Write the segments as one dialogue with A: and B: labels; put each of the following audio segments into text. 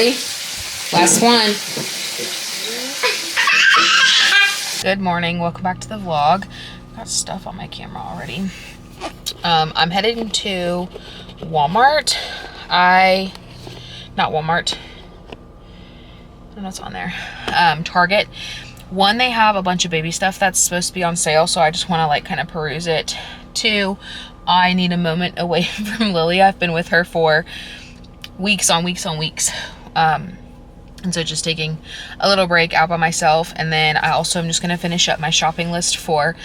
A: ready? Last one. Good morning. Welcome back to the vlog. Got stuff on my camera already. I'm heading to Walmart. Not Walmart. I don't know what's on there. Target. One, they have a bunch of baby stuff that's supposed to be on sale, so I just want to like kind of peruse it. Two, I need a moment away from Lilia. I've been with her for weeks on weeks on weeks. And so just taking a little break out by myself. And then I also am just going to finish up my shopping list for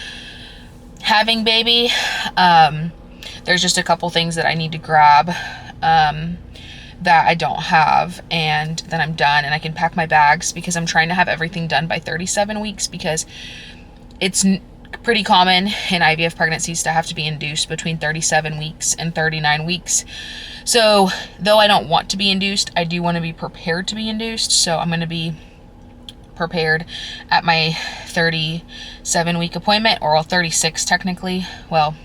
A: having baby. There's just a couple things that I need to grab that I don't have, and then I'm done and I can pack my bags, because I'm trying to have everything done by 37 weeks, because it's pretty common in IVF pregnancies to have to be induced between 37 weeks and 39 weeks. So though I don't want to be induced, I do want to be prepared to be induced. So I'm going to be prepared at my 37 week appointment, or 36 technically. Well,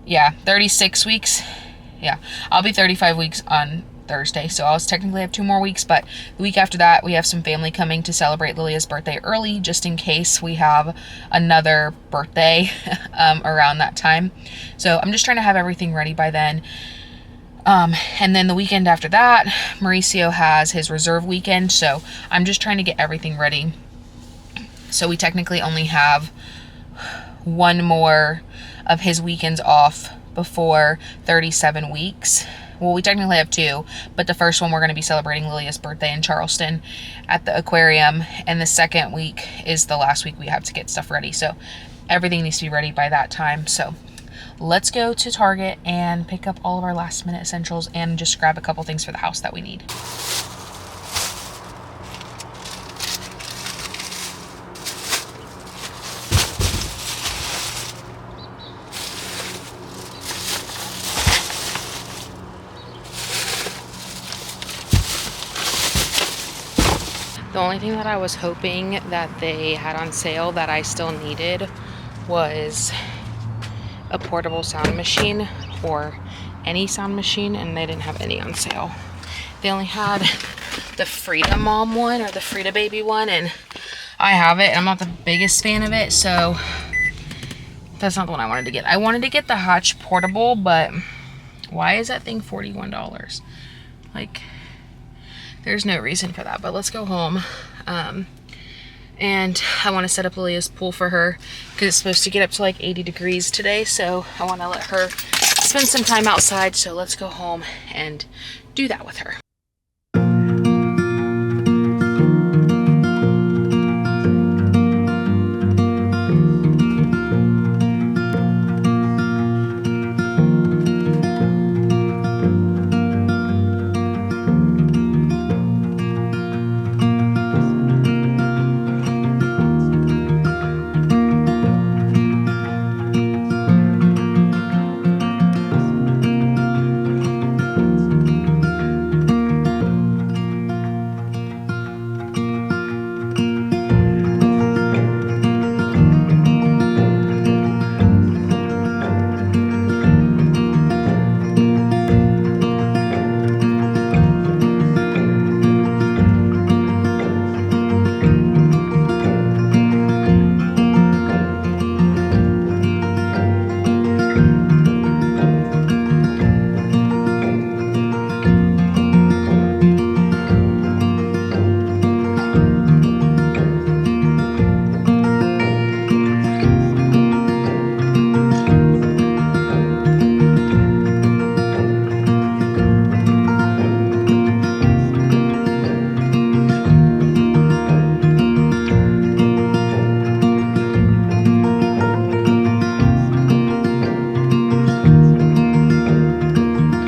A: yeah, 36 weeks. Yeah, I'll be 35 weeks on Thursday, so I'll technically have 2 more weeks, but the week after that, we have some family coming to celebrate Lilia's birthday early, just in case we have another birthday around that time. So I'm just trying to have everything ready by then. And then the weekend after that, Mauricio has his reserve weekend, so I'm just trying to get everything ready. So we technically only have 1 more of his weekends off before 37 weeks. Well, we technically have 2, but the first one we're going to be celebrating Lilia's birthday in Charleston at the aquarium, and the second week is the last week we have to get stuff ready. So everything needs to be ready by that time. So let's go to Target and pick up all of our last minute essentials and just grab a couple things for the house that we need. The only thing that I was hoping that they had on sale that I still needed was a portable sound machine, or any sound machine, and they didn't have any on sale. They only had the Frida Mom one, or the Frida Baby one, and I have it. I'm not the biggest fan of it, so that's not the one I wanted to get. I wanted to get the Hatch portable, but why is that thing $41? Like, there's no reason for that. But let's go home. And I want to set up Lilia's pool for her, because it's supposed to get up to like 80 degrees today. So I want to let her spend some time outside. So let's go home and do that with her.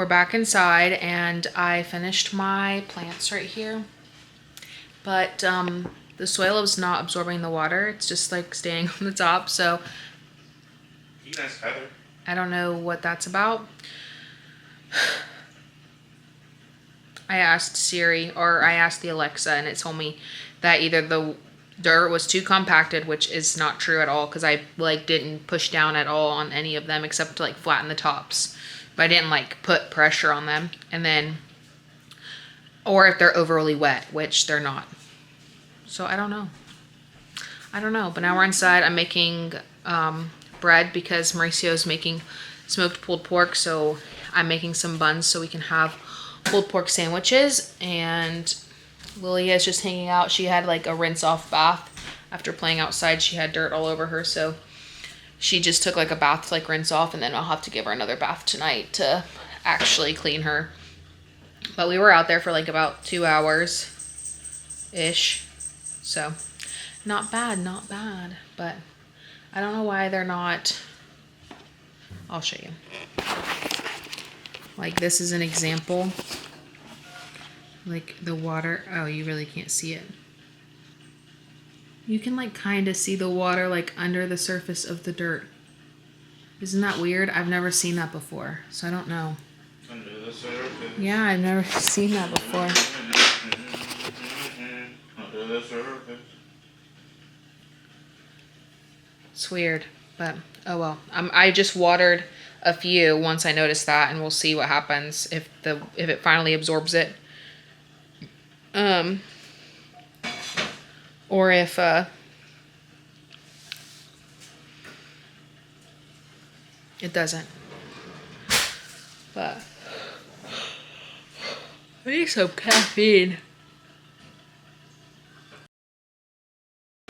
A: Back inside, and I finished my plants right here, but the soil is not absorbing the water. It's just like staying on the top, so I don't know what that's about. I asked Siri, or I asked the Alexa, and it told me that either the dirt was too compacted, which is not true at all, because I like didn't push down at all on any of them except to like flatten the tops, but I didn't like put pressure on them. And then or if they're overly wet, which they're not. So I don't know. I don't know, but now we're inside. I'm making bread because Mauricio's making smoked pulled pork, so I'm making some buns so we can have pulled pork sandwiches. And Lilia is just hanging out. She had like a rinse off bath after playing outside. She had dirt all over her, so she just took like a bath to like rinse off, and then I'll have to give her another bath tonight to actually clean her. But we were out there for like about 2 hours ish, so not bad, not bad. But I don't know why they're not. I'll show you. Like this is an example. Like the water, oh, you really can't see it. You can like kind of see the water like under the surface of the dirt. Isn't that weird? I've never seen that before, so I don't know. Under the surface. Yeah, I've never seen that before. Under the surface. It's weird, but oh well. I just watered a few once I noticed that, and we'll see what happens if it finally absorbs it. Or if it doesn't. But I need some caffeine.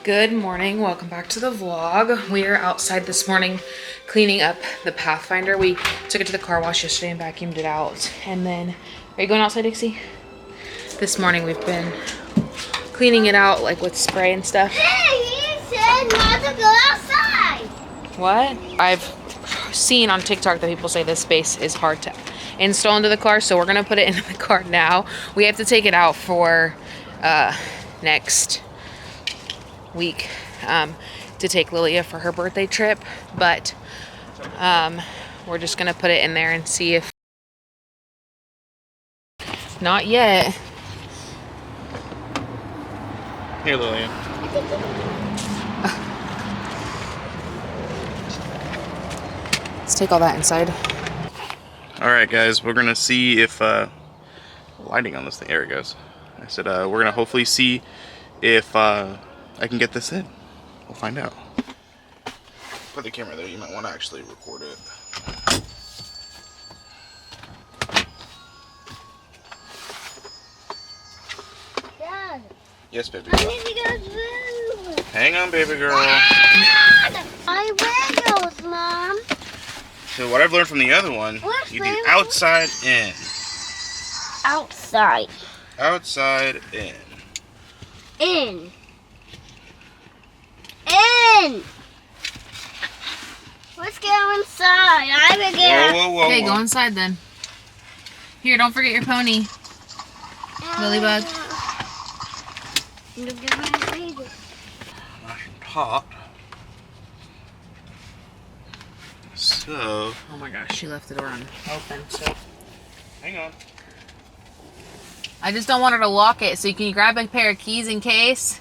A: Good morning, welcome back to the vlog. We are outside this morning cleaning up the Pathfinder. We took it to the car wash yesterday and vacuumed it out. And then, are you going outside, Dixie? This morning we've been cleaning it out like with spray and stuff.
B: Hey, you said not to go outside.
A: What? I've seen on TikTok that people say this space is hard to install into the car, so we're gonna put it into the car now. We have to take it out for next week to take Lilia for her birthday trip, but we're just gonna put it in there and see if not yet.
C: Here, Lilia.
A: Let's take all that inside.
C: Alright guys, we're gonna see if lighting on this thing, there it goes. I said we're gonna hopefully see if I can get this in. We'll find out. Put the camera there, you might want to actually record it.
B: Dad,
C: Yes, baby
B: I
C: girl.
B: need to go to
C: Hang on, baby girl.
B: Dad, I wear those, Mom.
C: So what I've learned from the other one,
B: Where's
C: you do
B: baby?
C: outside in.
B: Outside.
C: Outside in.
B: In. Let's go inside. I will get
C: Whoa, whoa, whoa.
A: Okay,
C: whoa.
A: go inside then. Here, don't forget your pony. Lilybug.
B: Look at my baby.
C: Nice and hot. So,
A: Oh my gosh, she left the door open, so.
C: hang on.
A: I just don't want her to lock it, so can you grab a pair of keys in case?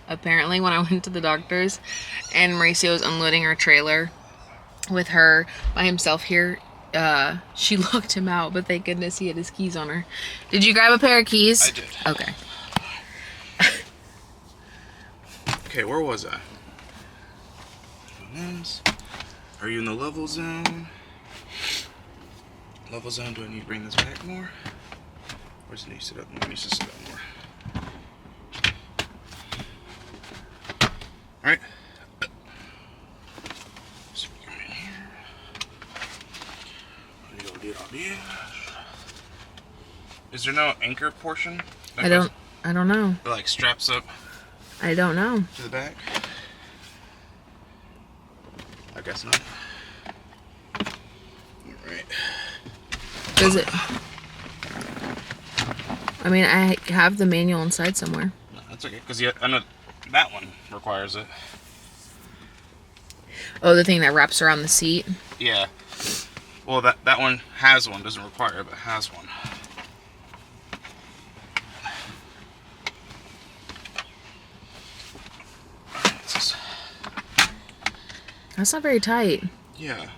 A: Apparently, when I went to the doctor's and Mauricio was unloading her trailer with her by himself here, she locked him out, but thank goodness he had his keys on her. Did you grab a pair of keys?
C: I did.
A: Okay.
C: Okay, where was I? Are you in the level zone? Level zone, do I need to bring this back more? Or does it need to sit up more? It needs to sit up more. Alright. So we come in here. Is there no anchor portion?
A: I don't know.
C: It like straps up
A: I don't know.
C: to the back? I guess not. Alright.
A: Does it? I mean, I have the manual inside somewhere.
C: No, that's okay, because I know that one requires it.
A: Oh, the thing that wraps around the seat?
C: Yeah. Well, that one has one. Doesn't require it, but has one.
A: That's not very tight.
C: Yeah.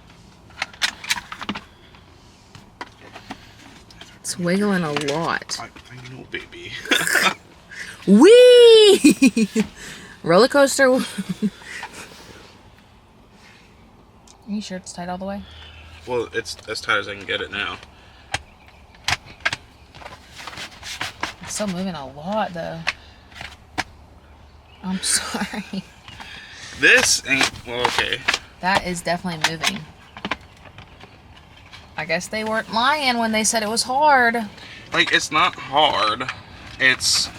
A: It's wiggling a lot.
C: I know, baby.
A: Whee! Roller coaster. Are you sure it's tight all the way?
C: Well, it's as tight as I can get it now.
A: It's still moving a lot though. I'm sorry.
C: This ain't, well, okay.
A: That is definitely moving. I guess they weren't lying when they said it was hard.
C: Like, it's not hard. It's,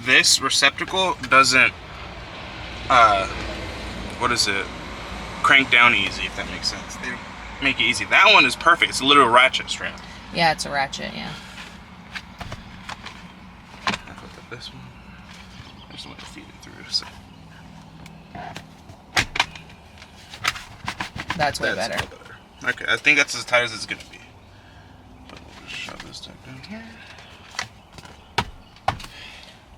C: this receptacle doesn't, what is it? Crank down easy, if that makes sense. They make it easy. That one is perfect. It's a little ratchet strap.
A: Yeah, it's a ratchet, yeah.
C: I put this one. I just want to feed it through. So.
A: That's way better.
C: Okay, I think that's as tight as it's gonna be. But we'll just shove this stuff down here.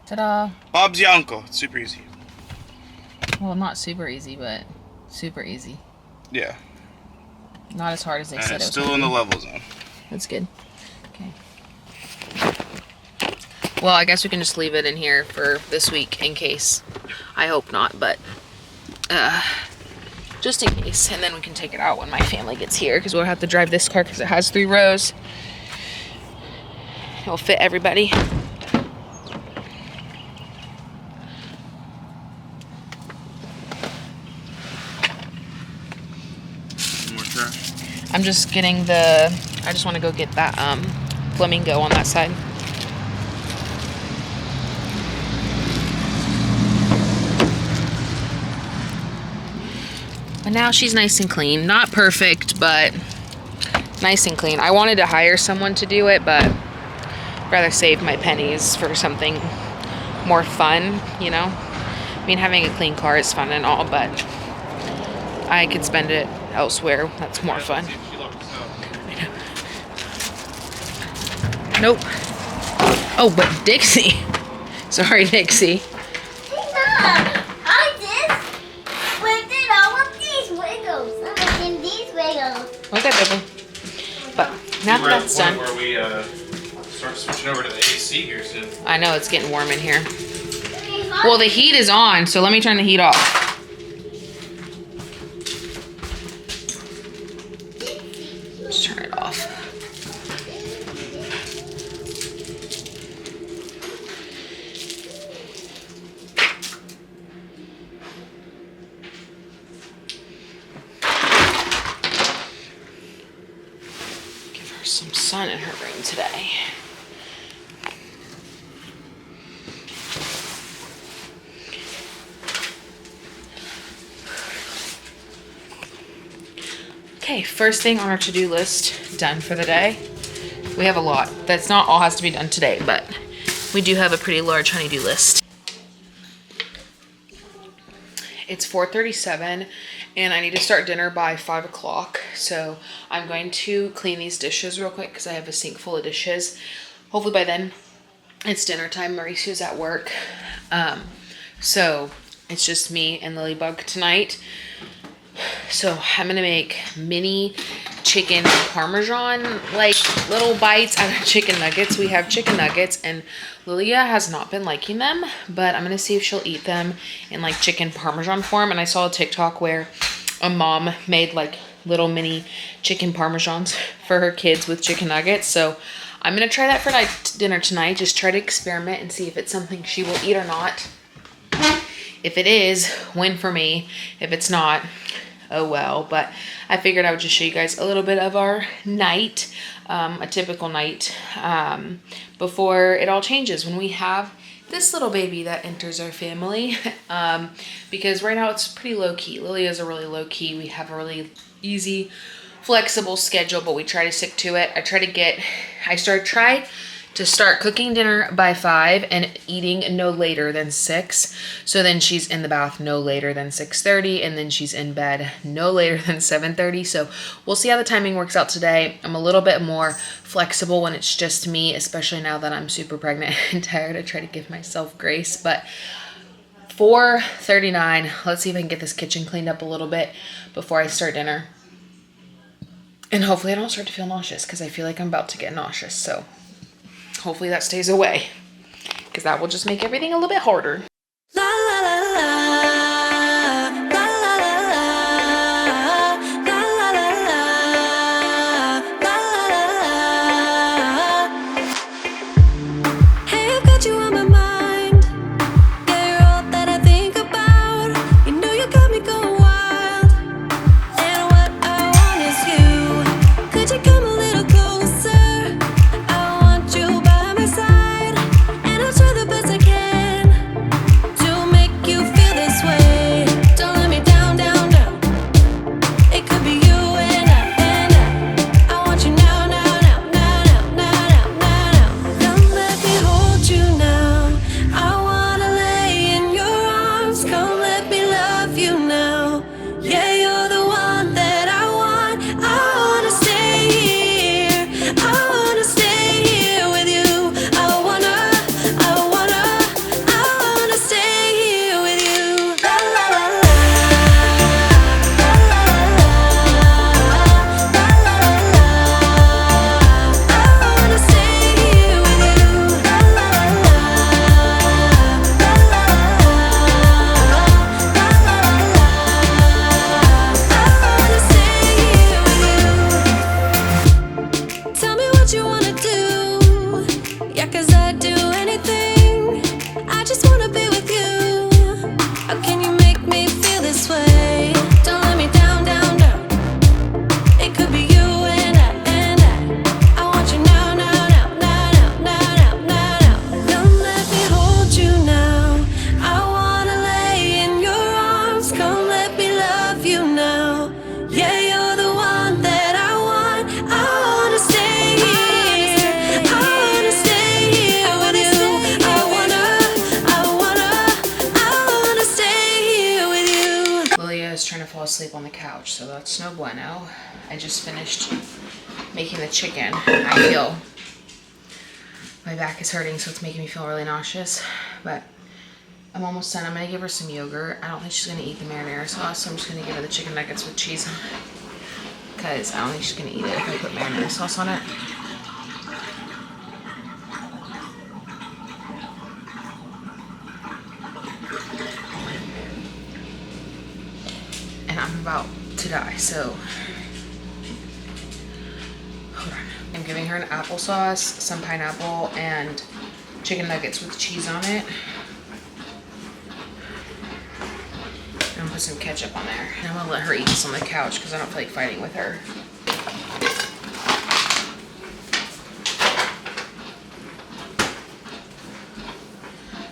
A: Ta-da!
C: Bob's your uncle. It's super easy.
A: Well, not super easy, but super easy.
C: Yeah.
A: Not as hard as they
C: And
A: said it
C: it's
A: was.
C: still in the level zone.
A: That's good. Okay. Well, I guess we can just leave it in here for this week in case. I hope not, but just in case. And then we can take it out when my family gets here because we'll have to drive this car because it has 3 rows. It'll fit everybody.
C: More trash.
A: I'm just getting I just want to go get that flamingo on that side. But now she's nice and clean. Not perfect, but nice and clean. I wanted to hire someone to do it, but I'd rather save my pennies for something more fun, you know? I mean, having a clean car is fun and all, but I could spend it elsewhere. That's more fun. Nope. Oh, but Dixie. Sorry, Dixie.
B: Hey, Mom, I just lifted all of these wiggles. I'm making these wiggles.
A: Okay, baby. But now that that's done.
C: Where we start switching over to the AC here soon.
A: I know it's getting warm in here. Well, the heat is on, so let me turn the heat off. Let's turn it off. Give her some sun in her room today. Okay, first thing on our to-do list, done for the day. We have a lot. That's not all has to be done today, but we do have a pretty large honey-do list. It's 4:37 and I need to start dinner by 5 o'clock. So I'm going to clean these dishes real quick because I have a sink full of dishes. Hopefully by then it's dinner time. Mauricio's at work. So it's just me and Lilybug tonight. So I'm gonna make mini chicken parmesan, like little bites out of chicken nuggets. We have chicken nuggets and Lilia has not been liking them, but I'm gonna see if she'll eat them in like chicken parmesan form. And I saw a TikTok where a mom made like little mini chicken parmesans for her kids with chicken nuggets. So I'm gonna try that for dinner tonight. Just try to experiment and see if it's something she will eat or not. If it is, win for me. If it's not, oh well. But I figured I would just show you guys a little bit of our night, a typical night, before it all changes when we have this little baby that enters our family. Because right now it's pretty low-key. Lilia's a really low-key. We have a really easy, flexible schedule, but we try to stick to it. I try to start cooking dinner by 5 and eating no later than 6. So then she's in the bath no later than 6:30, and then she's in bed no later than 7:30. So we'll see how the timing works out today. I'm a little bit more flexible when it's just me, especially now that I'm super pregnant and tired. I try to give myself grace, but 4:39. Let's see if I can get this kitchen cleaned up a little bit before I start dinner. And hopefully I don't start to feel nauseous because I feel like I'm about to get nauseous. So hopefully that stays away because that will just make everything a little bit harder.
D: La la la la, la la la la, la la la la, la la la. Hey, I've got you on my mind. Yeah, you're all that I think about. You know you got me going wild. And what I want is you. Could you come a little closer? I want you by my side, and I'll try the best I can to make you feel this way. Don't let me down, down, down. It could be you and I want you now, now, now, now, now, now, now, now. Come let me hold you now. I wanna lay in your arms. Come let me love you now. Yeah, you're the one that I want. I wanna stay here. I wanna stay here with you. I wanna stay here with you. La la la la, la la la la, la la la. I wanna stay here with you. La la la la, la la la, la la la. I wanna stay here with you. Tell me what you wanna do. Yeah, 'cause I'd do anything. I just wanna be with you. How can you make me feel this way? Don't let me down, down, down. It could be you and I want you now, now, now, now, now, now, now, now. Come let me hold you now. I wanna lay in your arms. Come let me love you now. Yeah, you're the one that I want. I wanna stay here. I wanna stay here with you. I wanna stay here with you.
A: Lilia is trying to fall asleep on the couch, so that's no bueno. I just finished making the chicken. I feel my back is hurting, so it's making me feel really nauseous, but I'm almost done. I'm gonna give her some yogurt. I don't think she's gonna eat the marinara sauce, so I'm just gonna give her the chicken nuggets with cheese on it, because I don't think she's gonna eat it if I put marinara sauce on it. And I'm about to die, so hold on. I'm giving her an applesauce, some pineapple, and chicken nuggets with cheese on it. And I'm gonna put some ketchup on there. And I'm gonna let her eat this on the couch because I don't feel like fighting with her.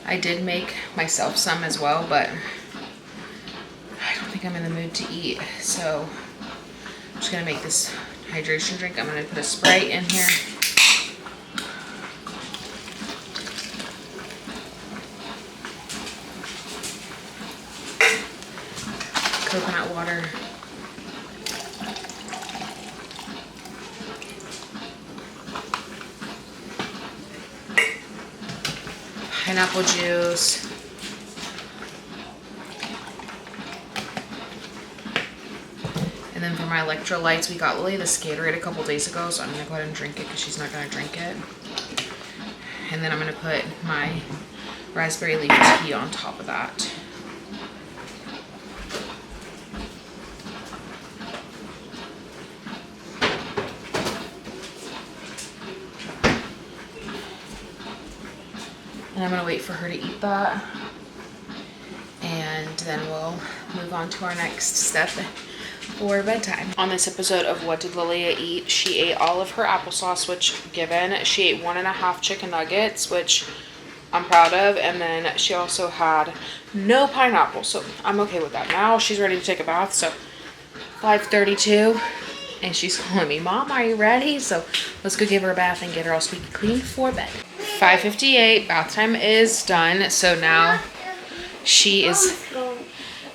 A: I did make myself some as well, but I don't think I'm in the mood to eat. So I'm just gonna make this hydration drink. I'm gonna put a Sprite in here. Coconut water. Pineapple juice. And then for my electrolytes, we got Lilia the Gatorade a couple days ago, so I'm gonna go ahead and drink it because she's not gonna drink it. And then I'm gonna put my raspberry leaf tea on top of that. And I'm gonna wait for her to eat that. And then we'll move on to our next step for bedtime. On this episode of What Did Lilia Eat, she ate all of her applesauce, which given. She ate 1.5 chicken nuggets, which I'm proud of. And then she also had no pineapple, so I'm okay with that. Now she's ready to take a bath, so 5:32. And she's calling me, Mom, are you ready? So let's go give her a bath and get her all squeaky clean for bed. 5:58, bath time is done. So now she is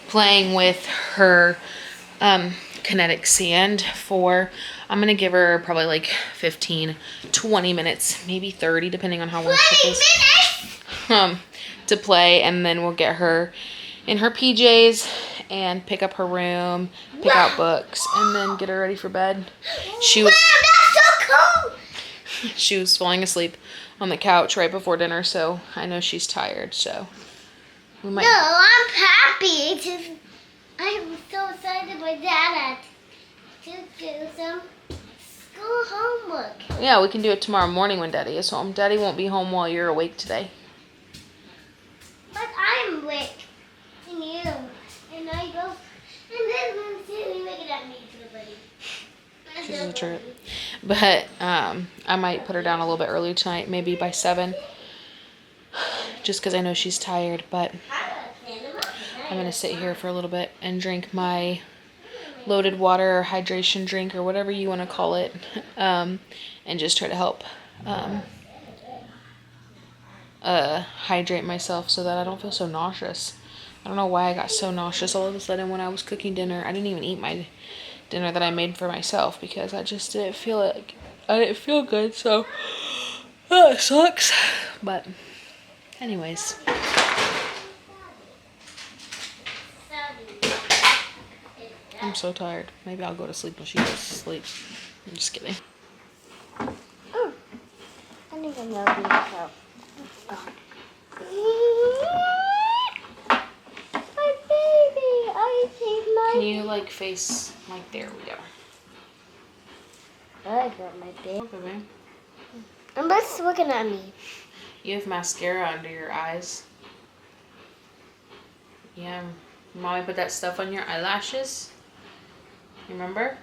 A: playing with her kinetic sand for, I'm gonna give her probably like 15-20 minutes, maybe 30, depending on how long she is, to play. And then we'll get her in her PJs and pick up her room, pick out books, and then get her ready for bed. She was
B: That's so cool.
A: she was falling asleep on the couch right before dinner, so I know she's tired. So we might.
B: No, I'm happy. It's just, I'm so excited with Dad to do some school homework.
A: Yeah, we can do it tomorrow morning when Daddy is home. Daddy won't be home while you're awake today.
B: But I'm awake. And you. And I go. And then we make it at me, buddy.
A: She's a trip. But I might put her down a little bit early tonight, maybe by 7. Just because I know she's tired. But I'm going to sit here for a little bit and drink my loaded water or hydration drink or whatever you want to call it. And just try to help hydrate myself so that I don't feel so nauseous. I don't know why I got so nauseous all of a sudden when I was cooking dinner. I didn't even eat my dinner that I made for myself because I just didn't feel it. I didn't feel good, so it sucks. But anyways. I'm so tired. Maybe I'll go to sleep when she goes to sleep. I'm just kidding.
B: Oh, I think I know myself. My baby, I see my.
A: Can you like face like there we go.
B: I got my baby.
A: Okay, babe.
B: And Beth's looking at me.
A: You have mascara under your eyes. Yeah. Mommy put that stuff on your eyelashes. Remember?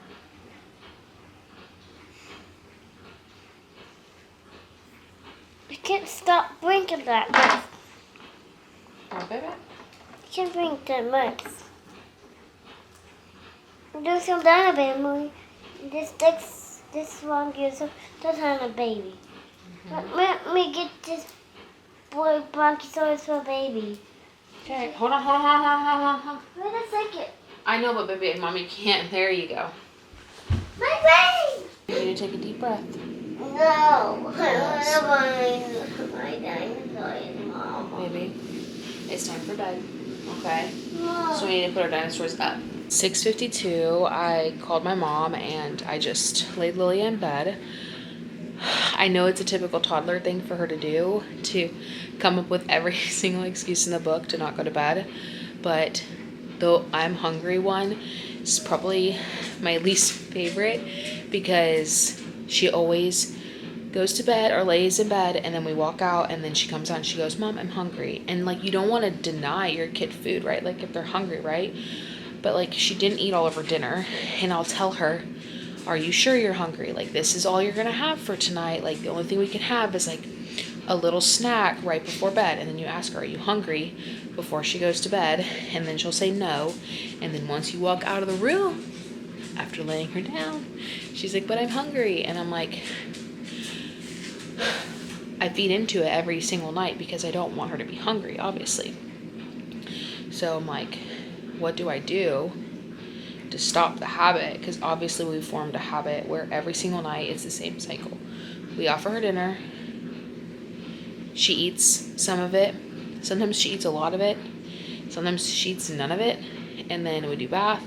B: I can't stop blinking that much.
A: Oh, baby.
B: I can't blink that much. Do some down, baby. This one gives us a baby. Let me get this boy bronchiosaurus for a baby.
A: Okay, hold on.
B: Wait a second.
A: I know, but baby, mommy can't. There you go.
B: My brain!
A: You need to take a deep breath.
B: No. I want my dinosaurs, Mama.
A: Baby, it's time for bed. Okay?
B: Mom.
A: So we need to put our dinosaurs up. 6:52, I called my mom and I just laid Lilia in bed. I know it's a typical toddler thing for her to do, to come up with every single excuse in the book to not go to bed. But the I'm hungry one is probably my least favorite because she always goes to bed or lays in bed and then we walk out and then she comes out and she goes, Mom, I'm hungry. And like, you don't want to deny your kid food, right? Like if they're hungry, right? But like she didn't eat all of her dinner and I'll tell her, are you sure you're hungry? Like this is all you're going to have for tonight. Like the only thing we can have is like a little snack right before bed. And then you ask her, are you hungry, before she goes to bed? And then she'll say no. And then once you walk out of the room, after laying her down, she's like, but I'm hungry. And I'm like, I feed into it every single night because I don't want her to be hungry, obviously. So I'm like, what do I do to stop the habit? Because obviously we formed a habit where every single night it's the same cycle. We offer her dinner. She eats some of it. Sometimes she eats a lot of it. Sometimes she eats none of it. And then we do bath.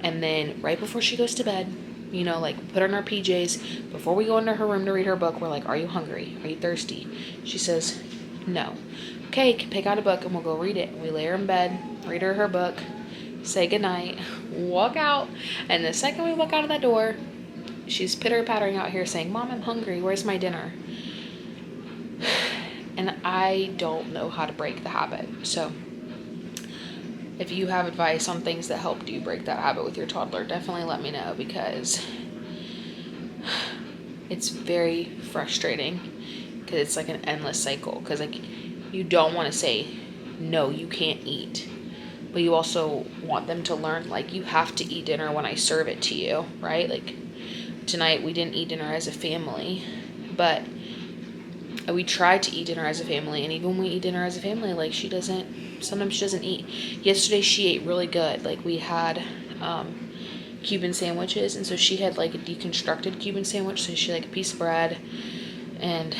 A: And then right before she goes to bed, you know, like put her in our PJs. Before we go into her room to read her book, we're like, are you hungry? Are you thirsty? She says, no. Okay, pick out a book and we'll go read it. We lay her in bed, read her book, say goodnight, walk out. And the second we walk out of that door, she's pitter-pattering out here saying, Mom, I'm hungry. Where's my dinner? And I don't know how to break the habit. So if you have advice on things that helped you break that habit with your toddler, definitely let me know because it's very frustrating because it's like an endless cycle. Because like you don't want to say, no, you can't eat. But you also want them to learn, like, you have to eat dinner when I serve it to you, right? Like tonight we didn't eat dinner as a family, but we tried to eat dinner as a family. And even when we eat dinner as a family, like sometimes she doesn't eat. Yesterday she ate really good. Like we had Cuban sandwiches, and so she had like a deconstructed Cuban sandwich. So she had like a piece of bread and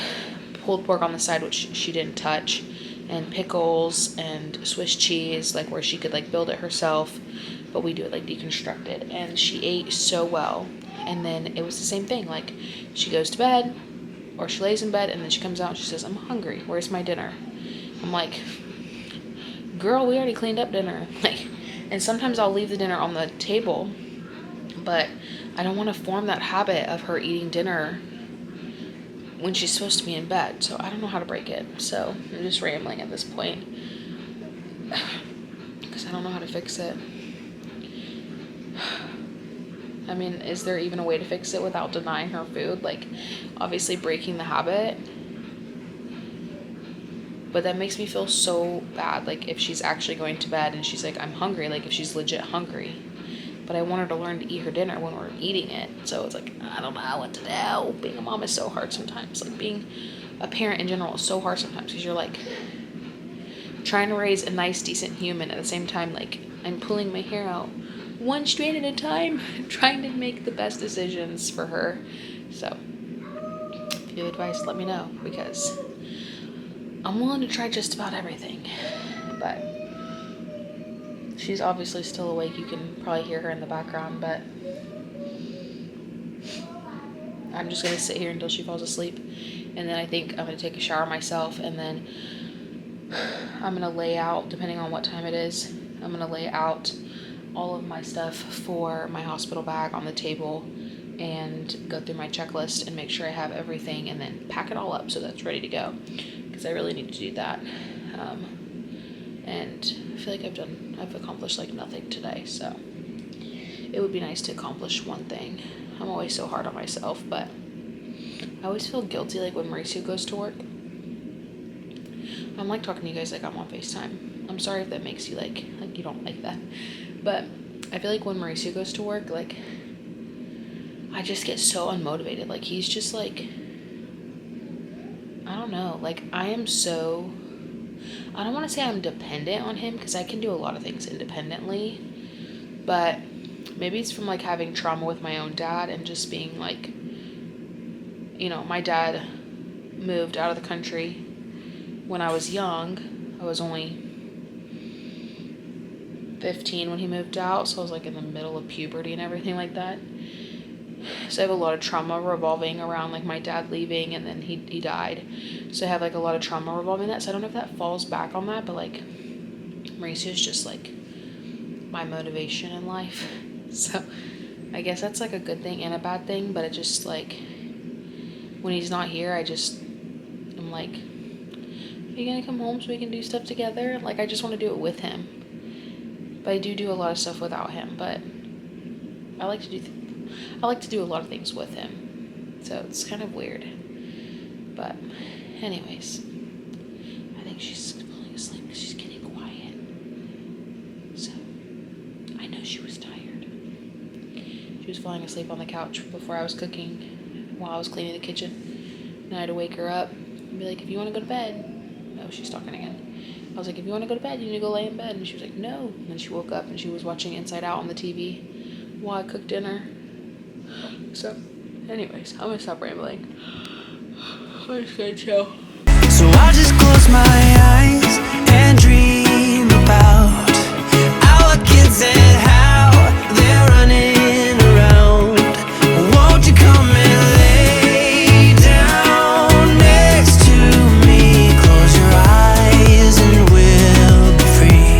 A: pulled pork on the side, which she didn't touch, and pickles and Swiss cheese, like where she could like build it herself, but we do it like deconstructed. And she ate so well. And then it was the same thing, like she goes to bed or she lays in bed and then she comes out and she says, I'm hungry, where's my dinner? I'm like, girl, we already cleaned up dinner. Like, and sometimes I'll leave the dinner on the table, but I don't want to form that habit of her eating dinner when she's supposed to be in bed. So I don't know how to break it. So I'm just rambling at this point because I don't know how to fix it. I mean, is there even a way to fix it without denying her food? Like, obviously breaking the habit. But that makes me feel so bad, like, if she's actually going to bed and she's like, I'm hungry, like, if she's legit hungry. But I want her to learn to eat her dinner when we're eating it. So it's like, I don't know what to do. Being a mom is so hard sometimes. Like, being a parent in general is so hard sometimes because you're, like, trying to raise a nice, decent human at the same time, like, I'm pulling my hair out one strand at a time, trying to make the best decisions for her. So, if you have advice, let me know, because I'm willing to try just about everything. But she's obviously still awake. You can probably hear her in the background, but I'm just going to sit here until she falls asleep. And then I think I'm going to take a shower myself, and then I'm going to lay out, depending on what time it is, I'm going to lay out all of my stuff for my hospital bag on the table and go through my checklist and make sure I have everything, and then pack it all up so that's ready to go, because I really need to do that. And I feel like I've accomplished like nothing today, so it would be nice to accomplish one thing. I'm always so hard on myself, but I always feel guilty like when Mauricio goes to work. I'm like talking to you guys like I'm on FaceTime. I'm sorry if that makes you like you don't like that. But I feel like when Mauricio goes to work, like, I just get so unmotivated. Like, he's just like, I don't know. Like, I don't want to say I'm dependent on him, because I can do a lot of things independently. But maybe it's from, like, having trauma with my own dad and just being, like, you know, my dad moved out of the country when I was young. I was only 15 when he moved out, so I was like in the middle of puberty and everything like that. So I have a lot of trauma revolving around like my dad leaving, and then he died. So I have like a lot of trauma revolving that. So I don't know if that falls back on that, but like Mauricio's just like my motivation in life. So I guess that's like a good thing and a bad thing, but it just like when he's not here, I'm like, are you gonna come home so we can do stuff together? Like, I just want to do it with him. But I do a lot of stuff without him, but I like to do a lot of things with him. So it's kind of weird. But anyways, I think she's falling asleep because she's getting quiet. So I know she was tired. She was falling asleep on the couch before I was cooking while I was cleaning the kitchen. And I had to wake her up and be like, if you want to go to bed. Oh, she's talking again. I was like, if you want to go to bed, you need to go lay in bed. And she was like, no. And then she woke up and she was watching Inside Out on the TV while I cooked dinner. So, anyways, I'm going to stop rambling. I'm just going to chill.
E: So I just close my